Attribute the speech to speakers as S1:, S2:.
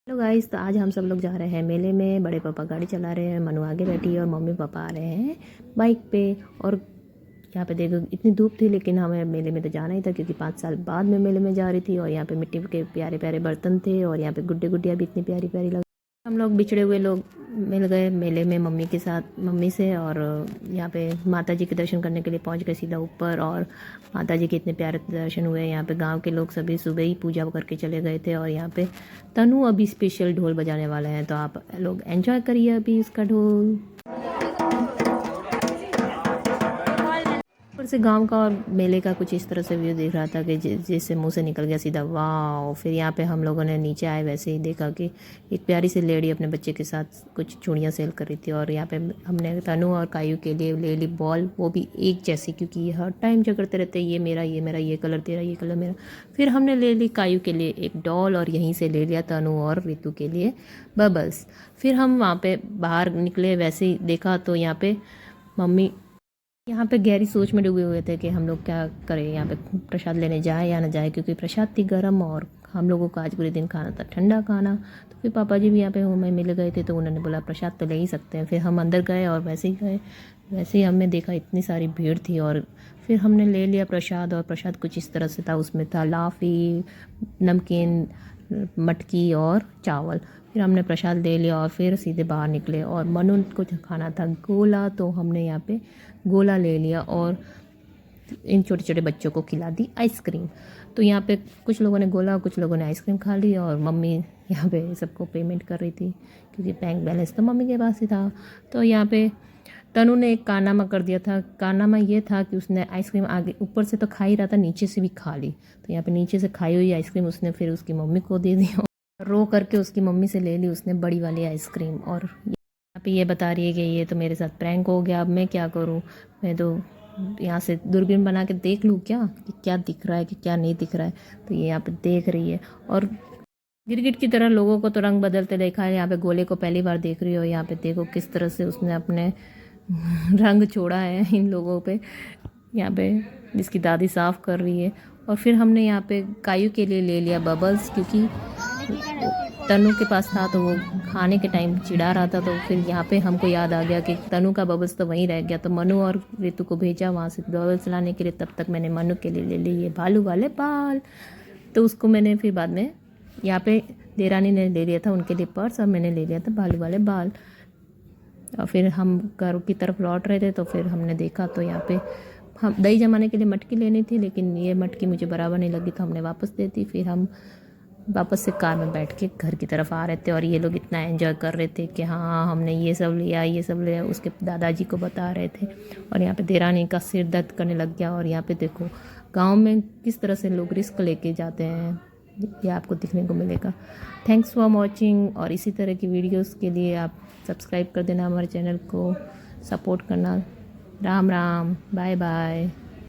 S1: Hello guys, तो आज हम सब लोग जा रहे हैं मेले में। बड़े पापा गाड़ी चला रहे हैं, मनु आगे बैठी है और मम्मी पापा आ रहे हैं बाइक पे। और यहाँ पे देखो इतनी धूप थी, लेकिन हमें मेले में तो जाना ही था क्योंकि 5 साल बाद में मेले में जा रही थी। और यहाँ पे मिट्टी के प्यारे प्यारे बर्तन थे और यहाँ पे गुड्डे गुड्डियाँ भी इतनी प्यारी प्यारी लग। हम लोग बिछड़े हुए लोग मिल गए मेले में मम्मी के साथ, मम्मी से। और यहाँ पे माता जी के दर्शन करने के लिए पहुँच गए सीधा ऊपर। और माता जी के इतने प्यारे दर्शन हुए। यहाँ पे गांव के लोग सभी सुबह ही पूजा करके चले गए थे। और यहाँ पे तनु अभी स्पेशल ढोल बजाने वाले हैं, तो आप लोग एंजॉय करिए अभी उसका ढोल। ऊपर से गांव का और मेले का कुछ इस तरह से व्यू देख रहा था कि जैसे मुंह से निकल गया सीधा वाह। फिर यहाँ पे हम लोगों ने नीचे आए वैसे ही देखा कि एक प्यारी सी लेडी अपने बच्चे के साथ कुछ चूड़ियाँ सेल कर रही थी। और यहाँ पे हमने तनु और कायू के लिए ले ली बॉल, वो भी एक जैसी, क्योंकि ये हर टाइम झगड़ते रहते हैं, ये मेरा ये मेरा, ये कलर तेरा ये कलर मेरा। फिर हमने ले ली कायू के लिए एक डॉल और यहीं से ले लिया तनु और रितु के लिए बबल्स। फिर हम वहाँ पे बाहर निकले, वैसे ही देखा तो यहाँ पे मम्मी यहाँ पे गहरी सोच में डूबे हुए थे कि हम लोग क्या करें, यहाँ पे प्रसाद लेने जाए या ना जाए, क्योंकि प्रसाद थी गर्म और हम लोगों को आज पूरे दिन खाना था ठंडा खाना। तो फिर पापा जी भी यहाँ पे हमें मिल गए थे, तो उन्होंने बोला प्रसाद तो ले ही सकते हैं। फिर हम अंदर गए और वैसे ही गए, वैसे ही हमने देखा इतनी सारी भीड़ थी। और फिर हमने ले लिया प्रसाद। और प्रसाद कुछ इस तरह से था, उसमें था लाफ़ी, नमकीन, मटकी और चावल। फिर हमने प्रसाद ले लिया और फिर सीधे बाहर निकले। और मनु को खाना था गोला, तो हमने यहाँ पे गोला ले लिया और इन छोटे छोटे बच्चों को खिला दी आइसक्रीम। तो यहाँ पे कुछ लोगों ने गोला, कुछ लोगों ने आइसक्रीम खा ली। और मम्मी यहाँ पे सबको पेमेंट कर रही थी क्योंकि बैंक बैलेंस तो मम्मी के पास ही था। तो यहाँ पे तनु ने एक कारनामा कर दिया था। कारनामा ये था कि उसने आइसक्रीम आगे ऊपर से तो खा ही रहा था, नीचे से भी खा ली। तो यहाँ पे नीचे से खाई हुई आइसक्रीम उसने फिर उसकी मम्मी को दे दी। रो करके उसकी मम्मी से ले ली उसने बड़ी वाली आइसक्रीम। और यहाँ पे ये बता रही है कि ये तो मेरे साथ प्रैंक हो गया, अब मैं क्या करूँ। मैं तो यहाँ से दूरबीन बना के देख लूँ क्या कि क्या दिख रहा है कि क्या नहीं दिख रहा है। तो ये यहाँ पे देख रही है और गिरगिट की तरह लोगों को तो रंग बदलते देखा है। यहाँ पे गोले को पहली बार देख रही हो। यहाँ पे देखो किस तरह से उसने अपने रंग छोड़ा है इन लोगों पे। यहाँ पे जिसकी दादी साफ़ कर रही है। और फिर हमने यहाँ पे कायू के लिए ले लिया बबल्स, क्योंकि तनु के पास था तो वो खाने के टाइम चिढ़ा रहा था। तो फिर यहाँ पे हमको याद आ गया कि तनु का बबल्स तो वहीं रह गया, तो मनु और रितु को भेजा वहाँ से बबल्स लाने के लिए। तब तक मैंने मनु के लिए ले ली ये भालू वाले बाल। तो उसको मैंने फिर बाद में यहाँ पे देरानी ने ले लिया था उनके लिए पर्स, और मैंने ले लिया था भालू वाले बाल। और फिर हम घर की तरफ लौट रहे थे, तो फिर हमने देखा तो यहाँ पे हम दही जमाने के लिए मटकी लेनी थी, लेकिन ये मटकी मुझे बराबर नहीं लगी तो हमने वापस दे दी। फिर हम वापस से कार में बैठ के घर की तरफ आ रहे थे। और ये लोग इतना एंजॉय कर रहे थे कि हाँ हमने ये सब लिया ये सब लिया, उसके दादाजी को बता रहे थे। और यहाँ पे देरानी का सिर दर्द करने लग गया। और यहाँ पे देखो गांव में किस तरह से लोग रिस्क लेके जाते हैं, ये आपको दिखने को मिलेगा। Thanks for watching. और इसी तरह की वीडियोस के लिए आप सब्सक्राइब कर देना हमारे चैनल को, सपोर्ट करना। Ram Ram, bye bye.